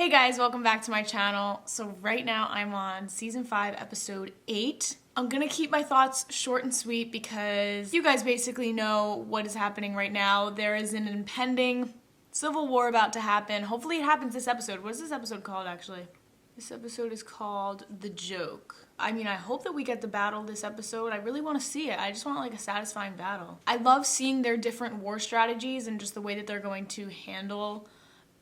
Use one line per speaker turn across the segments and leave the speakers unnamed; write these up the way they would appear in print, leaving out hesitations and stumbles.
Hey guys, welcome back to my channel. So right now I'm on season 5, episode 8. I'm gonna keep my thoughts short and sweet because you guys basically know what is happening right now. There is an impending civil war about to happen. Hopefully it happens this episode. What is this episode called actually? This episode is called The Joke. I mean, I hope that we get the battle this episode. I really want to see it. I just want like a satisfying battle. I love seeing their different war strategies and just the way that they're going to handle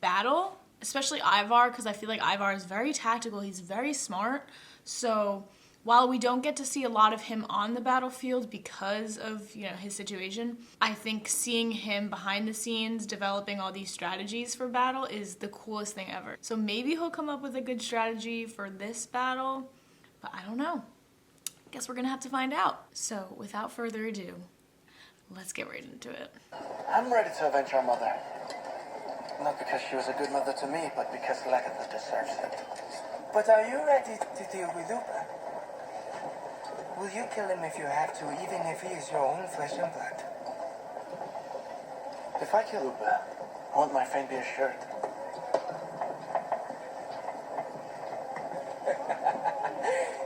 battle. Especially Ivar, because I feel like Ivar is very tactical. He's very smart. So while we don't get to see a lot of him on the battlefield because of, his situation, I think seeing him behind the scenes developing all these strategies for battle is the coolest thing ever. So maybe he'll come up with a good strategy for this battle, but I don't know. Guess we're gonna have to find out. So without further ado, let's get right into it.
I'm ready to avenge our mother. Not because she was a good mother to me, but because Lagatha deserves it. But are you ready to deal with Uber? Will you kill him if you have to, even if he is your own flesh and blood? If I kill Uber, I want my friend to be assured.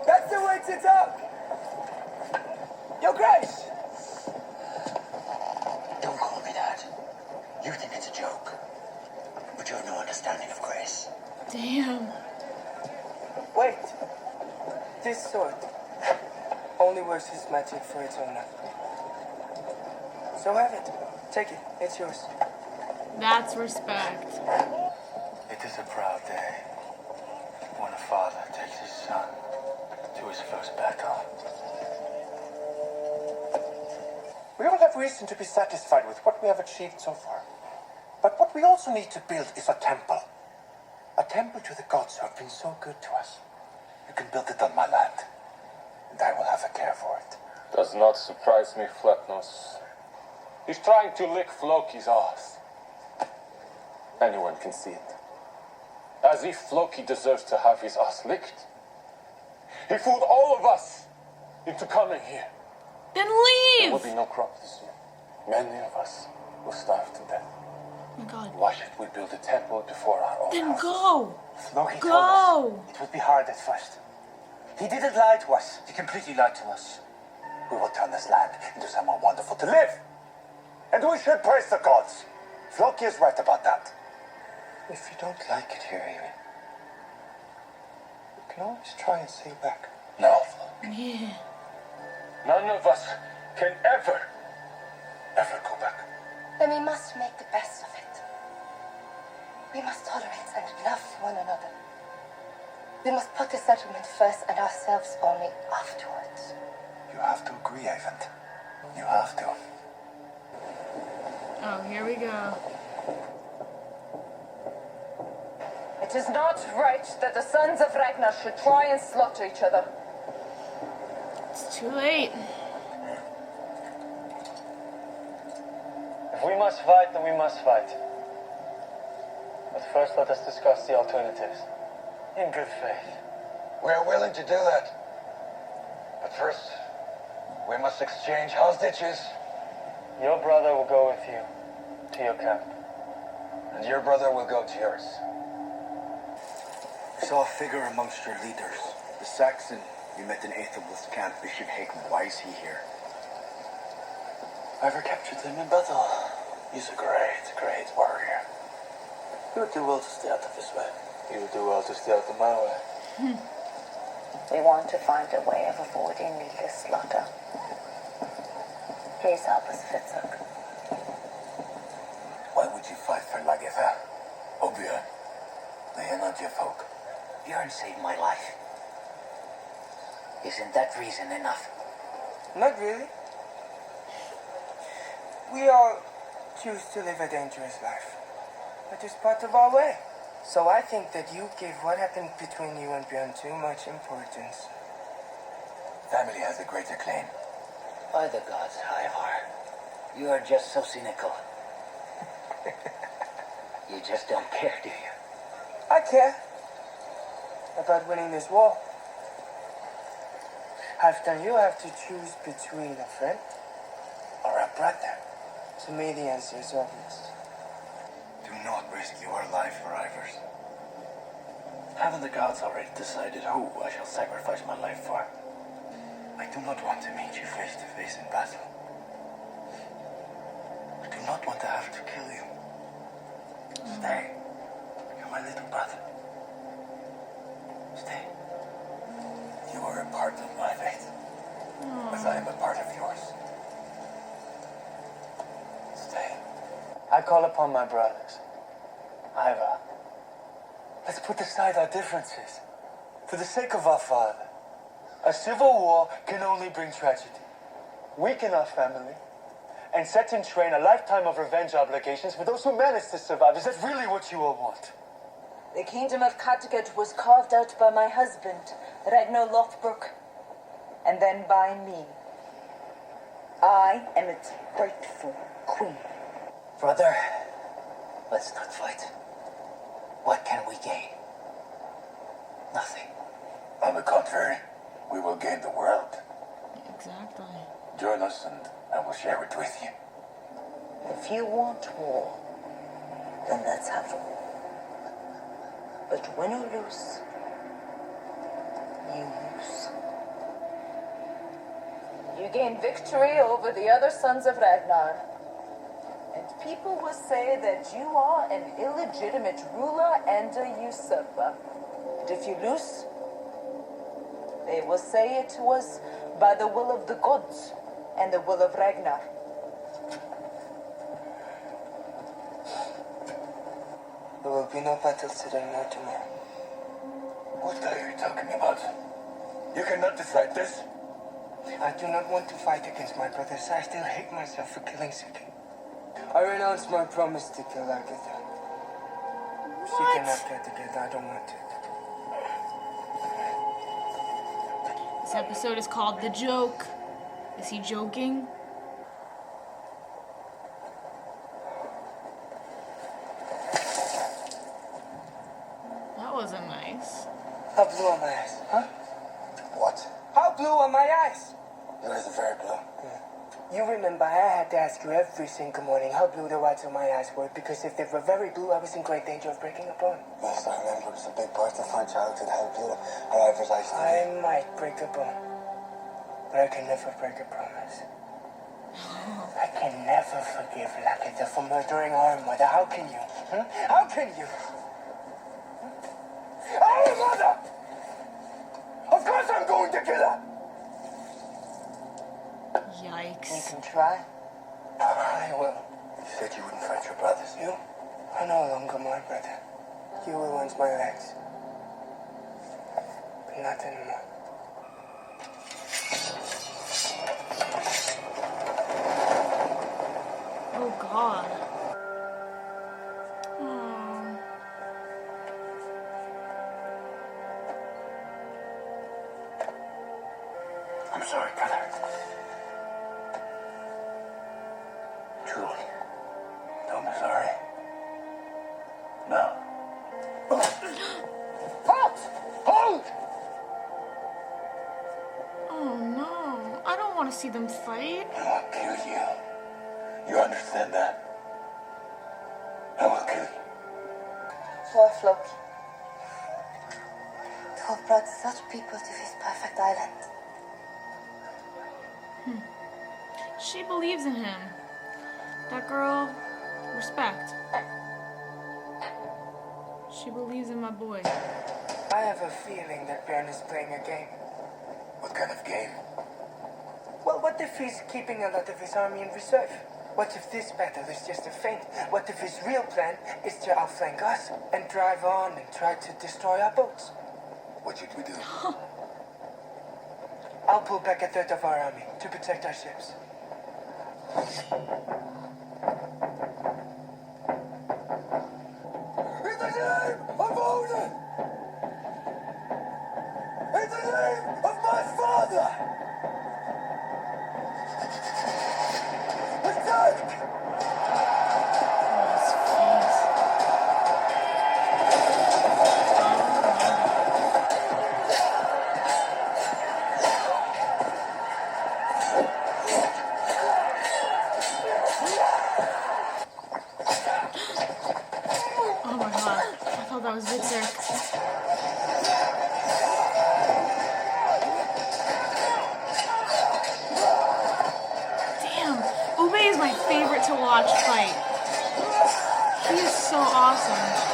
That's the way to talk! Your Grace!
Don't call me that. You think it's a joke. But you have no understanding of grace.
Damn.
Wait. This sword only works its magic for its owner. So have it. Take it. It's yours.
That's respect.
It is a proud day when a father takes his son to his first battle. We all have reason to be satisfied with what we have achieved so far. But what we also need to build is a temple. A temple to the gods who have been so good to us. You can build it on my land, and I will have a care for it.
Does not surprise me, Flatnos. He's trying to lick Floki's ass. Anyone can see it. As if Floki deserves to have his ass licked. He fooled all of us into coming here.
Then
There will
leave!
be no crop this year. Many of us will starve to death.
Oh my god.
Why should we build a temple before our own
Then
houses?
go!
Floki
Go!
told us it would be hard at first. He didn't lie to us. He completely lied to us. We will turn this land into somewhere wonderful to live. And we should praise the gods. Floki is right about that. If you don't like it here, even, you can always try and stay back. No.
Yeah.
None of us can ever go back.
Then we must make the best of it. We must tolerate and love one another. We must put the settlement first and ourselves only afterwards.
You have to agree, Avent. You have to.
Oh, here we go.
It is not right that the sons of Ragnar should try and slaughter each other.
It's too late.
If we must fight, then we must fight. But first let us discuss the alternatives. In good faith.
We're willing to do that. But first, we must exchange hostages.
Your brother will go with you to your camp.
And your brother will go to yours.
I saw a figure amongst your leaders. The Saxon you met in Aethelwulf's camp, Bishop Hagen. Why is he here? I ever captured him in battle. He's a great warrior. You would do well to stay out of his way. You would do well to stay out of my way.
We want to find a way of avoiding needless slaughter. Please help us, Fitzek.
Why would you fight for Lagatha? Oh, Björn, they are not your folk.
Bjorn saved my life. Isn't that reason enough?
Not really. We all choose to live a dangerous life. It is part of our way. So I think that you give what happened between you and Björn too much importance. Family has a greater claim.
By the gods, Ivar. You are just so cynical. You just don't care, do you?
I care about winning this war. Halfdan, you have to choose between a friend or a brother. To me, the answer is obvious. Do not risk your life for Ivar's.
Haven't the gods already decided who I shall sacrifice my life for?
I do not want to meet you face to face in battle. I do not want to have to kill you. Stay. You're my little brother. Stay.
You are a part of my fate, as I am a part of yours. Stay.
I call upon my brothers. Ivar.
Let's put aside our differences. For the sake of our father. A civil war can only bring tragedy. Weaken our family, and set in train a lifetime of revenge obligations for those who manage to survive. Is that really what you all want?
The kingdom of Kattegat was carved out by my husband, Ragnar Lothbrok, and then by me. I am its rightful queen.
Brother, let's not fight. What can we gain? Nothing.
On the contrary, we will gain the world.
Exactly.
Join us and I will share it with you.
If you want war, then let's have war. But win or lose, you lose. You gain victory over the other sons of Ragnar. And people will say that you are an illegitimate ruler and a usurper. And if you lose, they will say it was by the will of the gods and the will of Ragnar.
There will be no battles today nor tomorrow.
What are you talking about? You cannot decide this.
I do not want to fight against my brothers. I still hate myself for killing Suki. I renounce my promise to kill Agatha. She cannot get together. I don't want it.
This episode is called The Joke. Is he joking? That wasn't nice.
How blue are my eyes? Huh?
What?
How blue are my eyes?
Your eyes are very blue.
You remember I had to ask you every single morning how blue the whites of my eyes were, because if they were very blue, I was in great danger of breaking a bone.
Yes, I remember. It was a big part of my childhood, how blue our Ivar's eyes could
I
be.
might break a bone, but I can never break a promise. I can never forgive Lakita for murdering our mother. How can you? How can you? Our mother! Of course I'm going to kill her!
You
Yikes.
can try.
I will.
You said you wouldn't fight your brothers.
You are no longer my brother. You were once my legs. But not anymore.
Oh God. Oh.
I'm sorry, brother. Truly. Don't be sorry. No.
Halt!
Hold!
Oh no. I don't want to see them fight.
I will kill you. You understand that? I will kill you.
Poor Floki. To have brought such people to this perfect island.
She believes in him. That girl, respect. She believes in my boy.
I have a feeling that Björn is playing a game.
What kind of game?
Well, what if he's keeping a lot of his army in reserve? What if this battle is just a feint? What if his real plan is to outflank us and drive on and try to destroy our boats?
What should we do?
I'll pull back a third of our army to protect our ships.
In the name of Odin! In the name of my father! Attack!
His face. my favorite to watch fight. He is so awesome.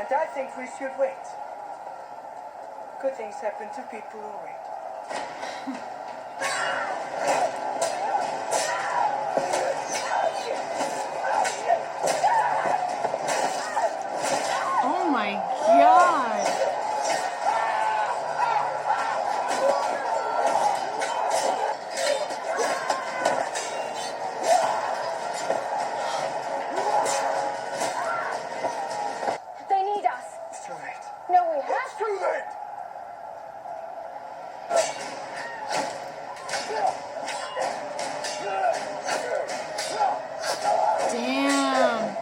I think we should wait. Good things happen to people who wait.
Oh my god.
They need us.
It's too late.
No, we have
It's too late!
Damn.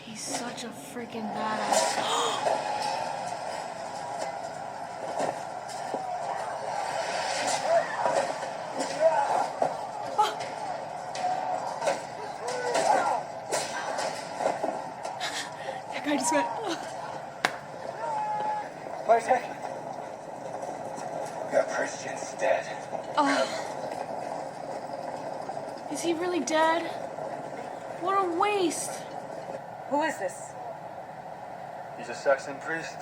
He's such a freaking badass. That guy just went.
Wait a second. Your Christian's dead.
Is he really dead? What a waste.
Who is this?
He's a Saxon priest.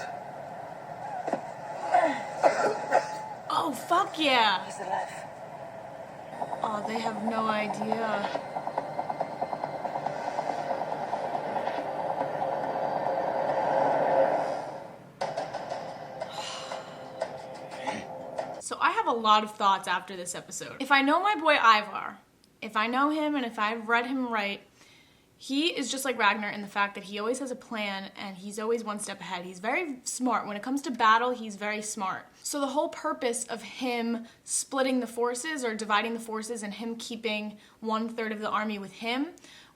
Oh, fuck yeah.
He's alive.
Oh, they have no idea. So I have a lot of thoughts after this episode. If I know my boy Ivar, if I know him and if I've read him right, he is just like Ragnar in the fact that he always has a plan and he's always one step ahead. He's very smart. When it comes to battle, he's very smart. So the whole purpose of him splitting the forces or dividing the forces and him keeping 1/3 of the army with him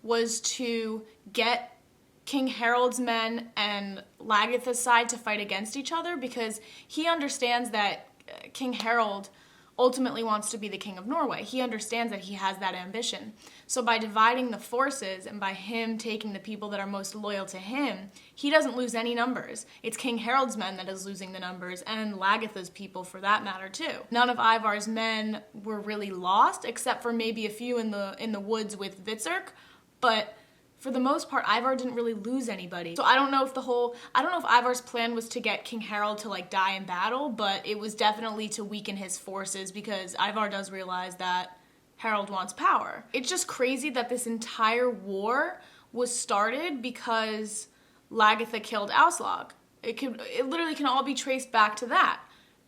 was to get King Harold's men and Lagertha's side to fight against each other, because he understands that King Harold ultimately wants to be the king of Norway. He understands that he has that ambition. So by dividing the forces and by him taking the people that are most loyal to him, he doesn't lose any numbers. It's King Harold's men that is losing the numbers, and Lagertha's people for that matter too. None of Ivar's men were really lost, except for maybe a few in the woods with Vitzerk, but for the most part, Ivar didn't really lose anybody. So I don't know if Ivar's plan was to get King Harold to like die in battle, but it was definitely to weaken his forces, because Ivar does realize that Harold wants power. It's just crazy that this entire war was started because Lagertha killed Aslog. It literally can all be traced back to that.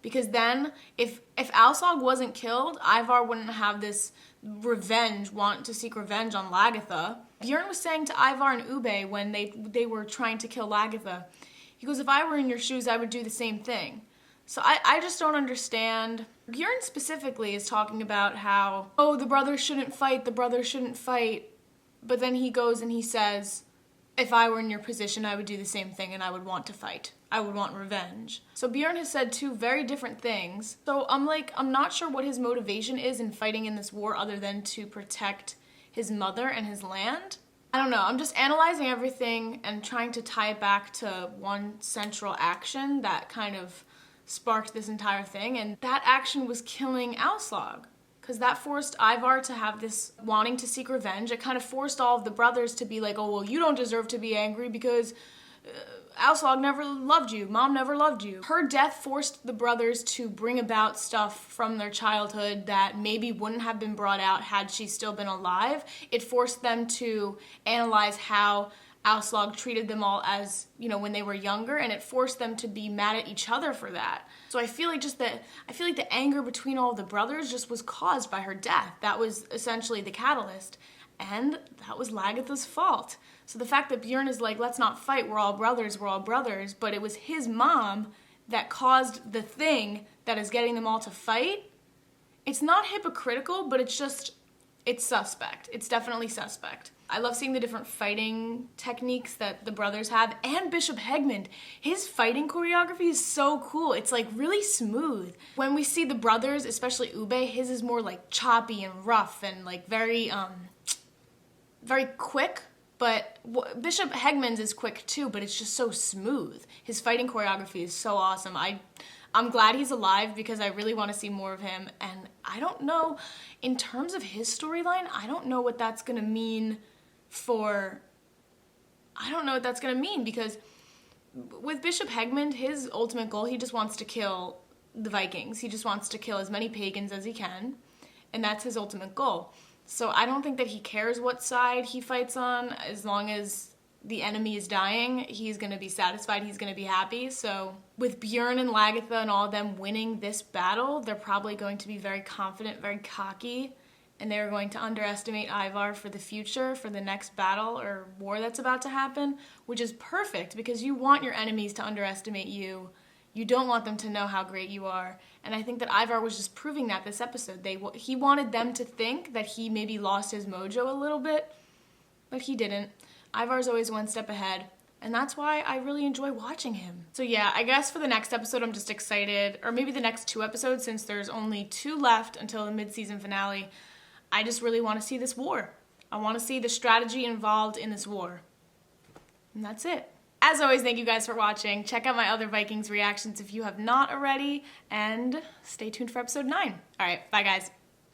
Because then, if Aslog wasn't killed, Ivar wouldn't have this want to seek revenge on Lagertha. Bjorn was saying to Ivar and Ube when they were trying to kill Lagertha, he goes, if I were in your shoes, I would do the same thing. So I just don't understand. Bjorn specifically is talking about how, oh, the brothers shouldn't fight, but then he goes and he says, if I were in your position, I would do the same thing and I would want to fight. I would want revenge. So Bjorn has said two very different things. So I'm not sure what his motivation is in fighting in this war other than to protect his mother and his land. I don't know, I'm just analyzing everything and trying to tie it back to one central action that kind of sparked this entire thing, and that action was killing Aslog. Because that forced Ivar to have this wanting to seek revenge. It kind of forced all of the brothers to be like, oh, well, you don't deserve to be angry because Aslog never loved you, mom never loved you. Her death forced the brothers to bring about stuff from their childhood that maybe wouldn't have been brought out had she still been alive. It forced them to analyze how Aslog treated them all as, you know, when they were younger, and it forced them to be mad at each other for that. So I feel like the anger between all the brothers just was caused by her death. That was essentially the catalyst, and that was Lagertha's fault. So the fact that Bjorn is like, let's not fight, we're all brothers, but it was his mom that caused the thing that is getting them all to fight, it's not hypocritical, but it's suspect. It's definitely suspect. I love seeing the different fighting techniques that the brothers have, and Bishop Hegmund. His fighting choreography is so cool. It's like really smooth. When we see the brothers, especially Ube, his is more like choppy and rough and like very quick. But Bishop Hegmund's is quick too, but it's just so smooth. His fighting choreography is so awesome. I'm glad he's alive because I really want to see more of him. And I don't know, in terms of his storyline, I don't know what that's going to mean because with Bishop Hegmund, his ultimate goal, he just wants to kill the Vikings. He just wants to kill as many pagans as he can, and that's his ultimate goal. So I don't think that he cares what side he fights on. As long as the enemy is dying, he's going to be satisfied, he's going to be happy. So with Bjorn and Lagertha and all of them winning this battle, they're probably going to be very confident, very cocky, and they're going to underestimate Ivar for the future, for the next battle or war that's about to happen, which is perfect because you want your enemies to underestimate you. You don't want them to know how great you are. And I think that Ivar was just proving that this episode. He wanted them to think that he maybe lost his mojo a little bit, but he didn't. Ivar's always one step ahead, and that's why I really enjoy watching him. So yeah, I guess for the next episode I'm just excited, or maybe the next 2 episodes since there's only 2 left until the mid-season finale. I just really want to see this war. I want to see the strategy involved in this war. And that's it. As always, thank you guys for watching. Check out my other Vikings reactions if you have not already, and stay tuned for episode 9. All right, bye guys.